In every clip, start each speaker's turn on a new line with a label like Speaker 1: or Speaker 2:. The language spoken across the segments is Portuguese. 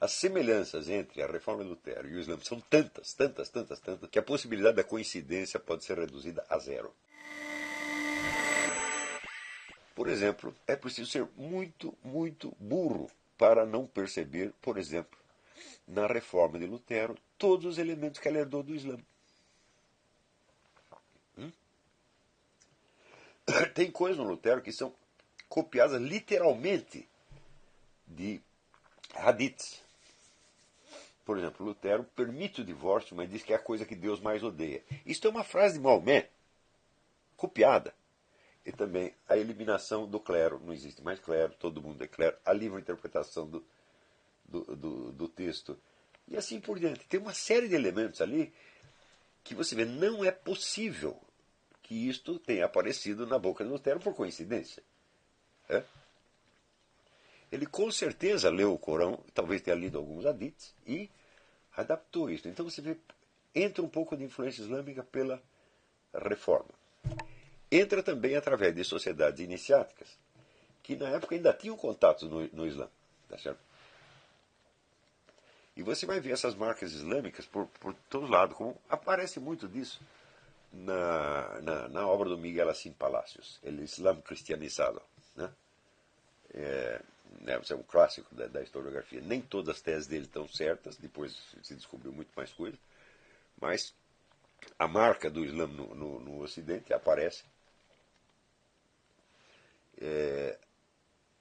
Speaker 1: as semelhanças entre a Reforma de Lutero e o Islã são tantas, tantas, tantas, tantas, que a possibilidade da coincidência pode ser reduzida a zero. Por exemplo, é preciso ser muito, muito burro para não perceber, por exemplo, na Reforma de Lutero, todos os elementos que ela herdou do Islã. Tem coisas no Lutero que são copiadas literalmente de hadiths. Por exemplo, Lutero permite o divórcio, mas diz que é a coisa que Deus mais odeia. Isto é uma frase de Maomé, copiada. E também a eliminação do clero. Não existe mais clero, todo mundo é clero. A livre interpretação do texto. E assim por diante. Tem uma série de elementos ali que você vê, não é possível que isto tenha aparecido na boca de Lutero por coincidência. É? Ele com certeza leu o Corão, talvez tenha lido alguns hadiths, e adaptou isso. Então você vê, entra um pouco de influência islâmica pela reforma. Entra também através de sociedades iniciáticas, que na época ainda tinham contatos no Islã. Tá certo? E você vai ver essas marcas islâmicas por todos lados, como aparece muito disso na obra do Miguel Assim Palacios, El Islam Cristianizado. Né? É um clássico da historiografia. Nem todas as teses dele estão certas, depois se descobriu muito mais coisa, mas a marca do Islã no Ocidente aparece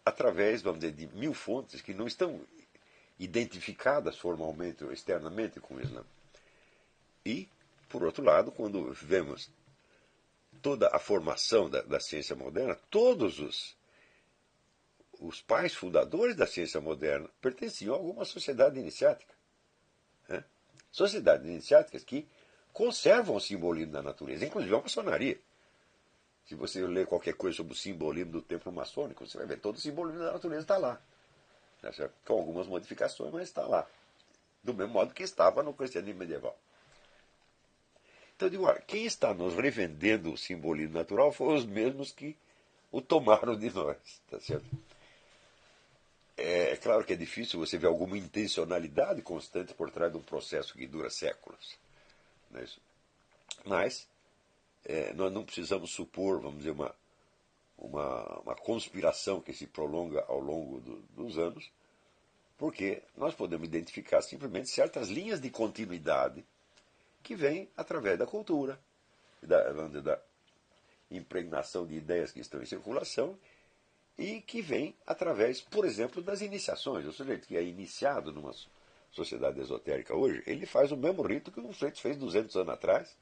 Speaker 1: através, vamos dizer, de 1000 fontes que não estão identificadas formalmente ou externamente com o Islã. E, por outro lado, quando vemos toda a formação da ciência moderna, todos os pais fundadores da ciência moderna pertenciam a alguma sociedade iniciática. Né? Sociedades iniciáticas que conservam o simbolismo da natureza, inclusive a maçonaria. Se você ler qualquer coisa sobre o simbolismo do templo maçônico, você vai ver todo o simbolismo da natureza está lá. Tá certo? Com algumas modificações, mas está lá. Do mesmo modo que estava no cristianismo medieval. Então eu digo, olha, quem está nos revendendo o simbolismo natural foram os mesmos que o tomaram de nós. Tá certo? É claro que é difícil você ver alguma intencionalidade constante por trás de um processo que dura séculos. Não é isso? Mas nós não precisamos supor, vamos dizer, uma conspiração que se prolonga ao longo dos anos, porque nós podemos identificar simplesmente certas linhas de continuidade que vêm através da cultura, da impregnação de ideias que estão em circulação e que vêm através, por exemplo, das iniciações. O sujeito que é iniciado numa sociedade esotérica hoje, ele faz o mesmo rito que um sujeito fez 200 anos atrás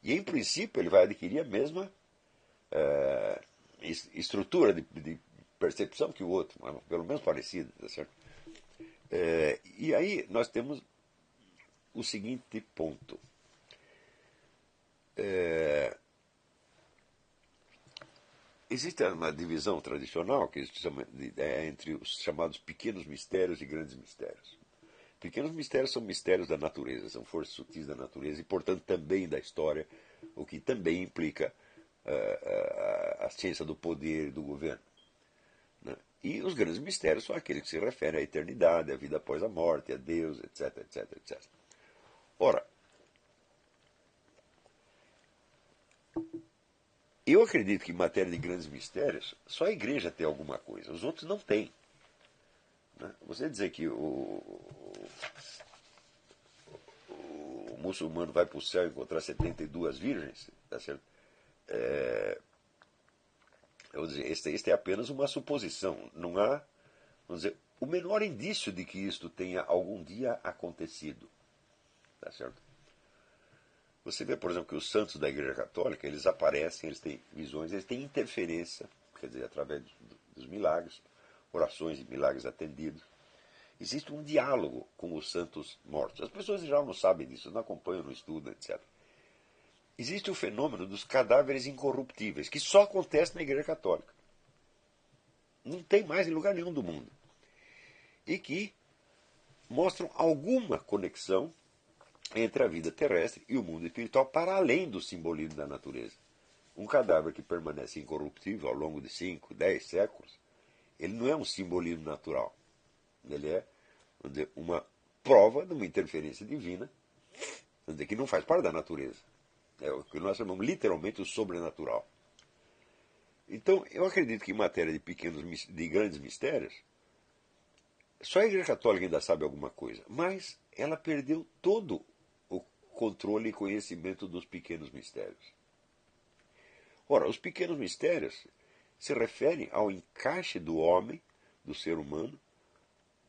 Speaker 1: e, em princípio, ele vai adquirir a mesma estrutura de percepção que o outro, pelo menos parecida. Tá certo? E aí nós temos o seguinte ponto. Existe uma divisão tradicional que se chama entre os chamados pequenos mistérios e grandes mistérios. Pequenos mistérios são mistérios da natureza, são forças sutis da natureza e, portanto, também da história, o que também implica a ciência do poder e do governo. Né? E os grandes mistérios são aqueles que se referem à eternidade, à vida após a morte, a Deus, etc, etc, etc. Ora, eu acredito que em matéria de grandes mistérios, só a igreja tem alguma coisa, os outros não têm. Né? Você dizer que o muçulmano vai para o céu encontrar 72 virgens, tá certo? Eu vou dizer, este é apenas uma suposição. Não há, vamos dizer, o menor indício de que isto tenha algum dia acontecido. Tá certo? Você vê, por exemplo, que os santos da Igreja Católica, eles aparecem, eles têm visões, eles têm interferência, quer dizer, através dos milagres, orações e milagres atendidos. Existe um diálogo com os santos mortos. As pessoas já não sabem disso, não acompanham, não estudam, etc. Existe o fenômeno dos cadáveres incorruptíveis, que só acontece na Igreja Católica. Não tem mais em lugar nenhum do mundo. E que mostram alguma conexão entre a vida terrestre e o mundo espiritual para além do simbolismo da natureza. Um cadáver que permanece incorruptível ao longo de 5, 10 séculos, ele não é um simbolismo natural. Ele é vamos dizer, uma prova de uma interferência divina, vamos dizer, que não faz parte da natureza. É o que nós chamamos literalmente o sobrenatural. Então, eu acredito que em matéria de grandes mistérios, só a Igreja Católica ainda sabe alguma coisa, mas ela perdeu todo o controle e conhecimento dos pequenos mistérios. Ora, os pequenos mistérios se referem ao encaixe do homem, do ser humano,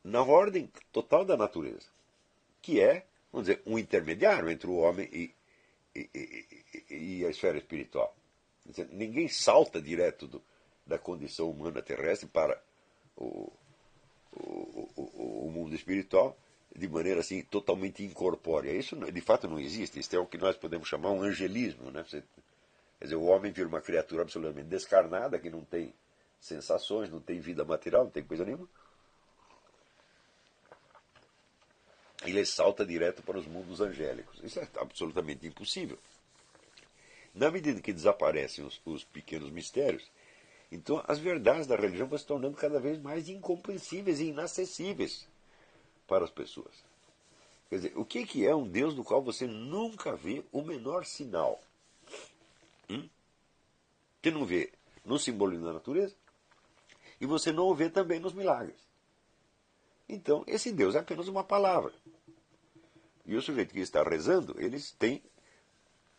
Speaker 1: na ordem total da natureza, que é, vamos dizer, um intermediário entre o homem e a esfera espiritual. Quer dizer, ninguém salta direto da condição humana terrestre para o mundo espiritual de maneira assim totalmente incorpórea. Isso de fato não existe. Isso é o que nós podemos chamar um angelismo, né? Quer dizer, o homem vira uma criatura absolutamente descarnada, que não tem sensações, não tem vida material, não tem coisa nenhuma. Ele salta direto para os mundos angélicos. Isso é absolutamente impossível. Na medida que desaparecem os pequenos mistérios, então as verdades da religião vão se tornando cada vez mais incompreensíveis e inacessíveis para as pessoas. Quer dizer, o que é um Deus do qual você nunca vê o menor sinal? Você não vê no simbolismo da natureza e você não o vê também nos milagres. Então, esse Deus é apenas uma palavra. E o sujeito que está rezando, eles têm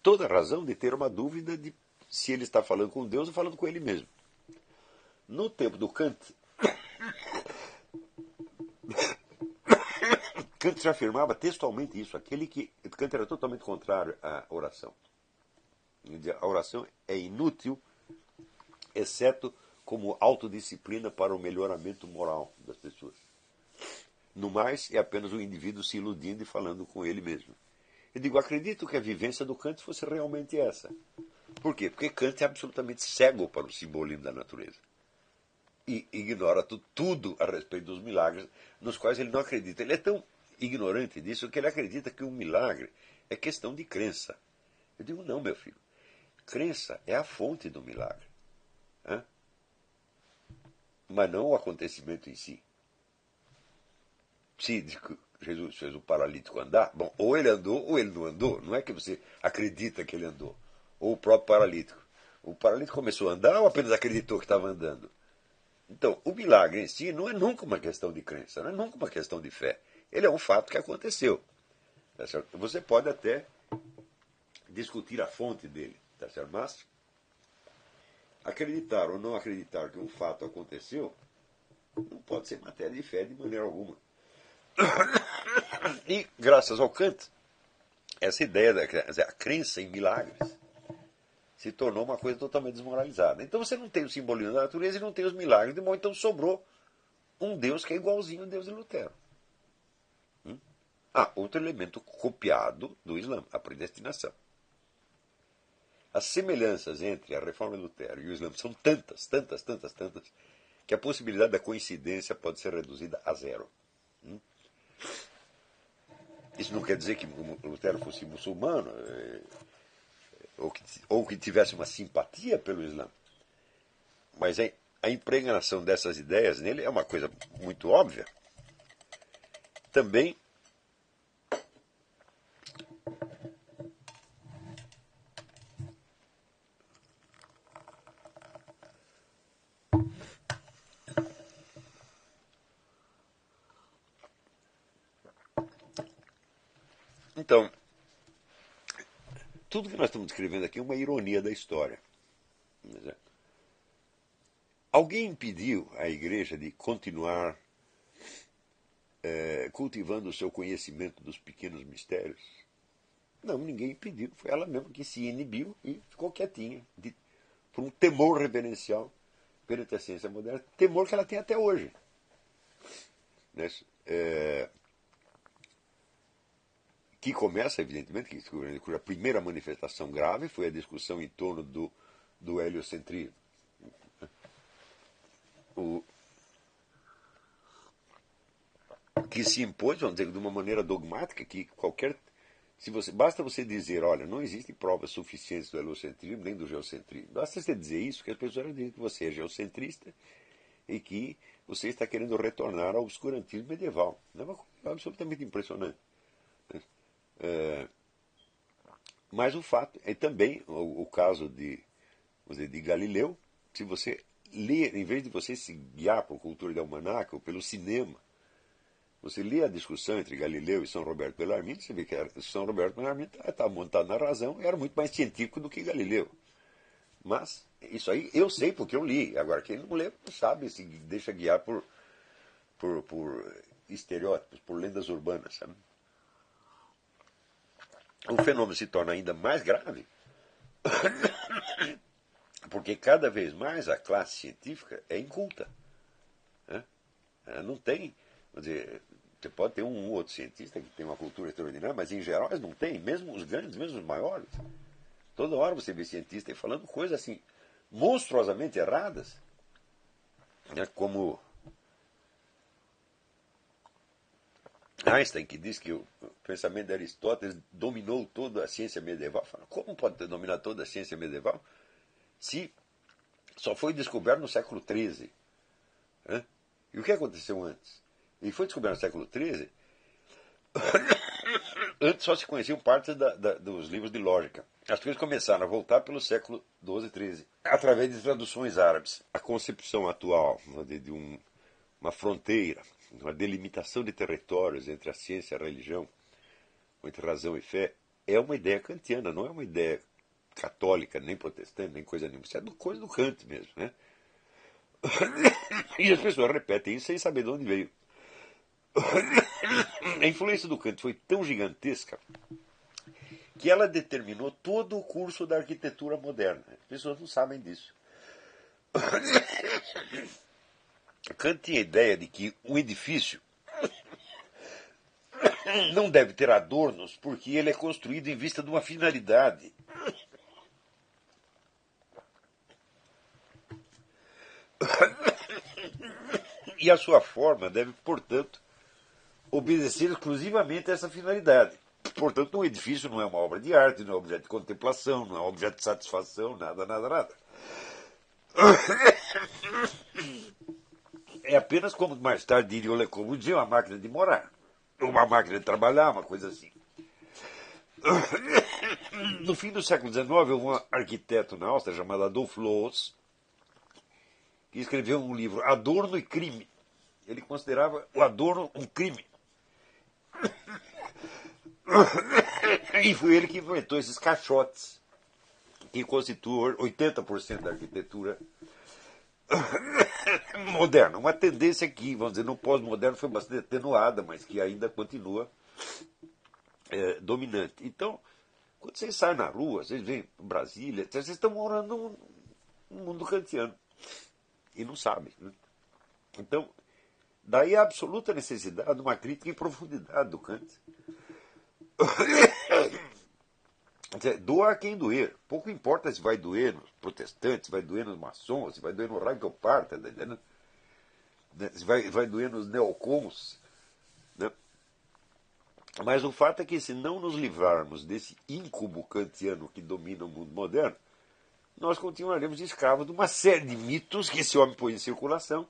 Speaker 1: toda a razão de ter uma dúvida de se ele está falando com Deus ou falando com ele mesmo. No tempo do Kant, Kant já afirmava textualmente isso, Kant era totalmente contrário à oração. Ele dizia, a oração é inútil, exceto como autodisciplina para o melhoramento moral das pessoas. No mais, é apenas o indivíduo se iludindo e falando com ele mesmo. Eu digo, acredito que a vivência do Kant fosse realmente essa. Por quê? Porque Kant é absolutamente cego para o simbolismo da natureza. E ignora tudo a respeito dos milagres, nos quais ele não acredita. Ele é tão ignorante disso que ele acredita que um milagre é questão de crença. Eu digo, não, meu filho. Crença é a fonte do milagre. Mas não o acontecimento em si. Se Jesus fez o paralítico andar, bom, ou ele andou ou ele não andou. Não é que você acredita que ele andou. Ou o próprio paralítico. O paralítico começou a andar ou apenas acreditou que estava andando? Então, o milagre em si não é nunca uma questão de crença, não é nunca uma questão de fé. Ele é um fato que aconteceu. Tá certo? Você pode até discutir a fonte dele, tá certo? Mas acreditar ou não acreditar que um fato aconteceu não pode ser matéria de fé de maneira alguma. E, graças ao Kant, essa ideia da crença em milagres se tornou uma coisa totalmente desmoralizada. Então você não tem o simbolismo da natureza e não tem os milagres de modo, então sobrou um Deus que é igualzinho ao Deus de Lutero. Outro elemento copiado do Islã, a predestinação. As semelhanças entre a reforma de Lutero e o Islã são tantas, que a possibilidade da coincidência pode ser reduzida a zero. Isso não quer dizer que Lutero fosse muçulmano, ou que tivesse uma simpatia pelo Islã. Mas a impregnação dessas ideias nele é uma coisa muito óbvia. Também então, tudo que nós estamos descrevendo aqui é uma ironia da história. Alguém impediu a igreja de continuar cultivando o seu conhecimento dos pequenos mistérios? Não, ninguém impediu. Foi ela mesma que se inibiu e ficou quietinha, por um temor reverencial perante a ciência moderna, temor que ela tem até hoje. Que começa, evidentemente, cuja primeira manifestação grave foi a discussão em torno do heliocentrismo. Que se impôs, vamos dizer, de uma maneira dogmática, que basta você dizer, olha, não existem provas suficientes do heliocentrismo nem do geocentrismo. Basta você dizer isso, que as pessoas dizem que você é geocentrista e que você está querendo retornar ao obscurantismo medieval. absolutamente impressionante. Mas o fato é também o caso de Galileu. Se você lê, em vez de você se guiar por cultura de almanaque ou pelo cinema, você lê a discussão entre Galileu e São Roberto Bellarmine, você vê que São Roberto Bellarmine estava montado na razão, era muito mais científico do que Galileu. Mas isso aí eu sei porque eu li. Agora, quem não lê não sabe, se deixa guiar por estereótipos, por lendas urbanas, sabe? O fenômeno se torna ainda mais grave porque cada vez mais a classe científica é inculta. Né? Não tem, quer dizer, você pode ter um ou outro cientista que tem uma cultura extraordinária, mas em geral eles não têm, mesmo os grandes, mesmo os maiores. Toda hora você vê cientistas falando coisas assim, monstruosamente erradas, né? Como Einstein, que diz que o pensamento de Aristóteles dominou toda a ciência medieval. Fala, como pode ter dominado toda a ciência medieval se só foi descoberto no século XIII? Né? E o que aconteceu antes? Ele foi descoberto no século XIII. Antes só se conheciam partes dos livros de lógica. As coisas começaram a voltar pelo século XII, XIII, através de traduções árabes. A concepção atual de uma fronteira, uma delimitação de territórios entre a ciência e a religião, entre razão e fé, é uma ideia kantiana, não é uma ideia católica, nem protestante, nem coisa nenhuma. Isso é coisa do Kant mesmo. Né? E as pessoas repetem isso sem saber de onde veio. A influência do Kant foi tão gigantesca que ela determinou todo o curso da arquitetura moderna. As pessoas não sabem disso. Kant tinha a ideia de que um edifício não deve ter adornos porque ele é construído em vista de uma finalidade. E a sua forma deve, portanto, obedecer exclusivamente a essa finalidade. Portanto, um edifício não é uma obra de arte, não é objeto de contemplação, não é objeto de satisfação, nada, nada, nada. É apenas, como mais tarde diria o Le Corbusier, uma máquina de morar, uma máquina de trabalhar, uma coisa assim. No fim do século XIX, houve um arquiteto na Áustria chamado Adolf Loos, que escreveu um livro, Adorno e Crime. Ele considerava o adorno um crime. E foi ele que inventou esses caixotes, que constituem 80% da arquitetura moderna. Uma tendência que, vamos dizer, no pós-moderno foi bastante atenuada, mas que ainda continua dominante. Então, quando vocês saem na rua, vocês veem Brasília, vocês estão morando num mundo kantiano. E não sabem. Né? Então, daí a absoluta necessidade de uma crítica em profundidade do Kant. Doa a quem doer. Pouco importa se vai doer nos protestantes, se vai doer nos maçons, se vai doer no Radical Party, se vai doer nos neocons. Né? Mas o fato é que, se não nos livrarmos desse incubo kantiano que domina o mundo moderno, nós continuaremos escravos de uma série de mitos que esse homem põe em circulação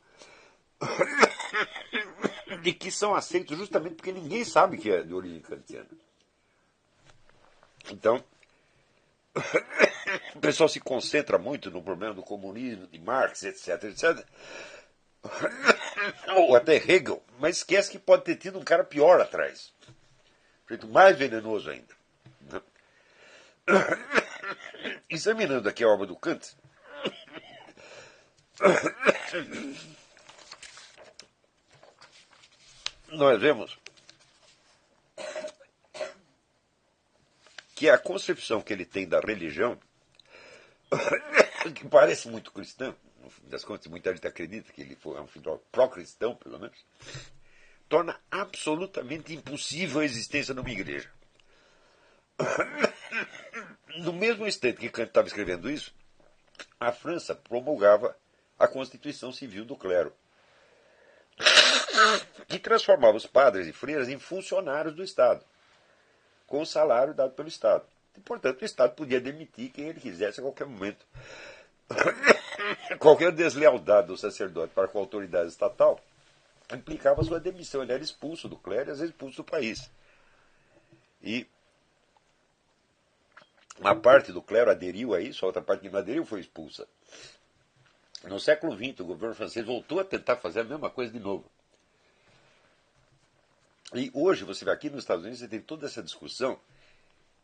Speaker 1: e que são aceitos justamente porque ninguém sabe que é de origem kantiana. Então, o pessoal se concentra muito no problema do comunismo, de Marx, etc, etc. Ou até Hegel, mas esquece que pode ter tido um cara pior atrás. Feito mais venenoso ainda. Examinando aqui a obra do Kant, nós vemos que a concepção que ele tem da religião, que parece muito cristã, no fim das contas muita gente acredita que ele foi um filósofo pró-cristão, pelo menos, torna absolutamente impossível a existência de uma igreja. No mesmo instante que Kant estava escrevendo isso, a França promulgava a Constituição Civil do Clero, que transformava os padres e freiras em funcionários do Estado, com o salário dado pelo Estado. E, portanto, o Estado podia demitir quem ele quisesse a qualquer momento. Qualquer deslealdade do sacerdote para com a autoridade estatal implicava a sua demissão. Ele era expulso do clero e às vezes expulso do país. E uma parte do clero aderiu a isso, a outra parte que não aderiu foi expulsa. No século XX, o governo francês voltou a tentar fazer a mesma coisa de novo. E hoje, você vê aqui nos Estados Unidos, você tem toda essa discussão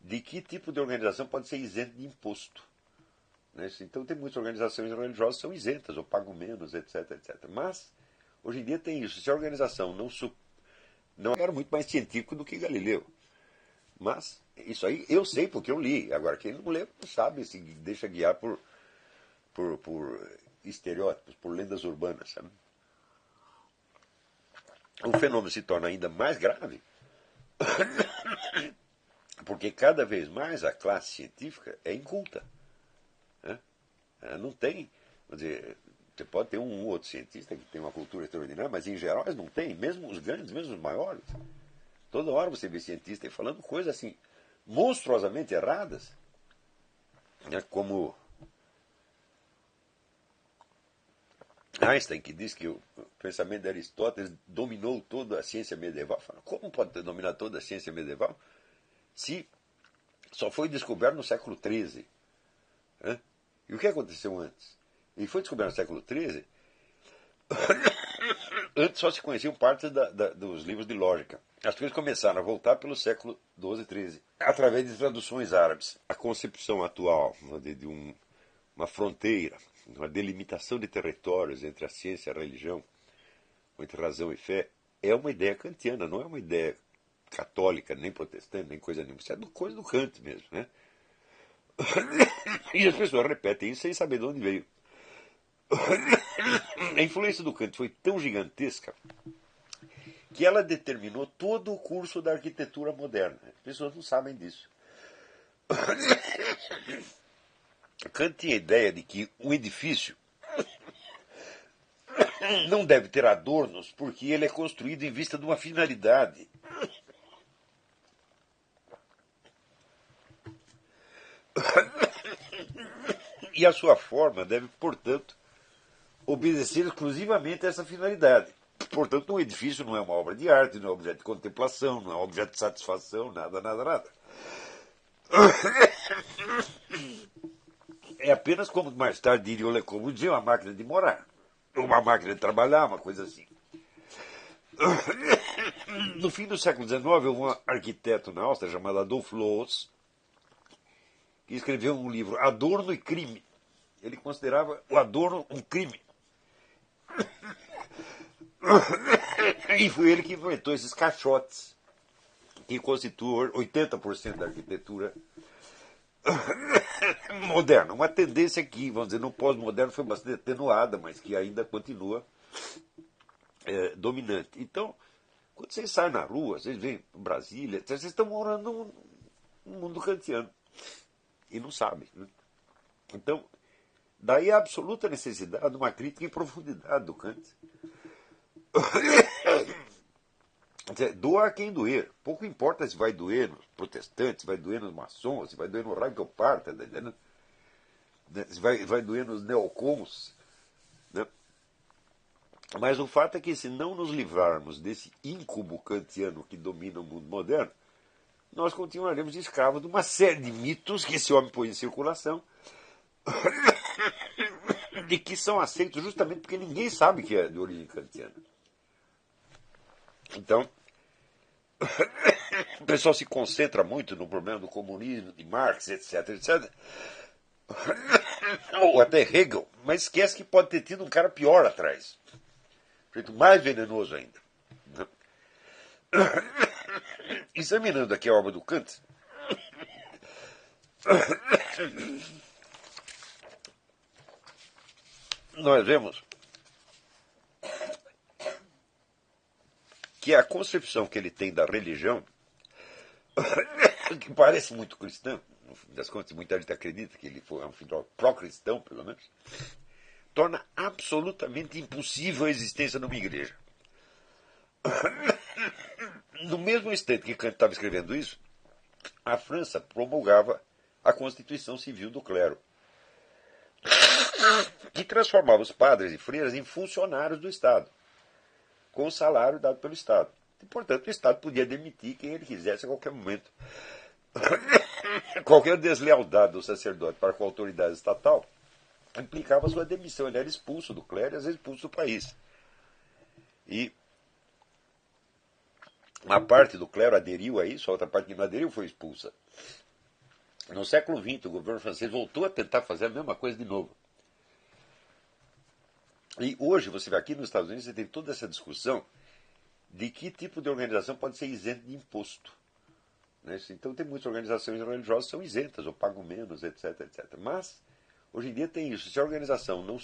Speaker 1: de que tipo de organização pode ser isenta de imposto. Né? Então, tem muitas organizações religiosas que são isentas, ou pagam menos, etc, etc. Mas, hoje em dia tem isso. Se a organização não era muito mais científico do que Galileu. Mas, isso aí eu sei porque eu li. Agora, quem não lê não sabe, se deixa guiar por estereótipos, por lendas urbanas. Sabe? O fenômeno se torna ainda mais grave porque cada vez mais a classe científica é inculta. Né? Não tem, quer dizer, você pode ter um ou outro cientista que tem uma cultura extraordinária, mas em geral eles não têm, mesmo os grandes, mesmo os maiores. Toda hora você vê cientistas falando coisas assim, monstruosamente erradas, né? Como Einstein, que diz que o pensamento de Aristóteles dominou toda a ciência medieval. Fala, como pode ter dominado toda a ciência medieval se só foi descoberto no século XIII? Né? E o que aconteceu antes? Ele foi descoberto no século XIII. Antes só se conheciam partes dos livros de lógica. As coisas começaram a voltar pelo século XII e XIII, através de traduções árabes. A concepção atual de uma fronteira, uma delimitação de territórios entre a ciência e a religião, entre razão e fé, é uma ideia kantiana, não é uma ideia católica, nem protestante, nem coisa nenhuma. Isso é coisa do Kant mesmo. Né? E as pessoas repetem isso sem saber de onde veio. A influência do Kant foi tão gigantesca que ela determinou todo o curso da arquitetura moderna. As pessoas não sabem disso. Kant tinha a ideia de que um edifício não deve ter adornos porque ele é construído em vista de uma finalidade. E a sua forma deve, portanto, obedecer exclusivamente a essa finalidade. Portanto, um edifício não é uma obra de arte, não é objeto de contemplação, não é objeto de satisfação, nada, nada, nada. É apenas, como mais tarde diria o Le Corbusier, uma máquina de morar, uma máquina de trabalhar, uma coisa assim. No fim do século XIX, houve um arquiteto na Áustria chamado Adolf Loos, que escreveu um livro, Adorno e Crime. Ele considerava o adorno um crime. E foi ele que inventou esses caixotes, que constituem 80% da arquitetura moderna. Uma tendência que, vamos dizer, no pós-moderno foi bastante atenuada, mas que ainda continua dominante. Então, quando vocês saem na rua, vocês veem Brasília, vocês estão morando num mundo kantiano. E não sabem. Né? Então, daí a absoluta necessidade de uma crítica em profundidade do Kant. Doa a quem doer. Pouco importa se vai doer nos protestantes, se vai doer nos maçons, se vai doer no Ragopar, né? Se vai doer nos neocons. Né? Mas o fato é que, se não nos livrarmos desse incubo kantiano que domina o mundo moderno, nós continuaremos escravos de uma série de mitos que esse homem põe em circulação e que são aceitos justamente porque ninguém sabe que é de origem kantiana. Então, o pessoal se concentra muito no problema do comunismo, de Marx, etc, etc. Ou até Hegel, mas esquece que pode ter tido um cara pior atrás. Feito mais venenoso ainda. Examinando aqui a obra do Kant, nós vemos que a concepção que ele tem da religião, que parece muito cristã, no fim das contas, muita gente acredita que ele foi um filósofo pró-cristão, pelo menos, torna absolutamente impossível a existência de uma igreja. No mesmo instante que Kant estava escrevendo isso, a França promulgava a Constituição Civil do Clero, que transformava os padres e freiras em funcionários do Estado. com o salário dado pelo Estado. E, portanto, o Estado podia demitir quem ele quisesse a qualquer momento. Qualquer deslealdade do sacerdote para com a autoridade estatal implicava sua demissão. Ele era expulso do clero e às vezes expulso do país. E uma parte do clero aderiu a isso, a outra parte que não aderiu foi expulsa. No século XX, o governo francês voltou a tentar fazer a mesma coisa de novo. E hoje, você vê aqui nos Estados Unidos, você tem toda essa discussão de que tipo de organização pode ser isenta de imposto. Né? Então, tem muitas organizações religiosas que são isentas, ou pagam menos, etc, etc. Mas, hoje em dia tem isso. Se a organização não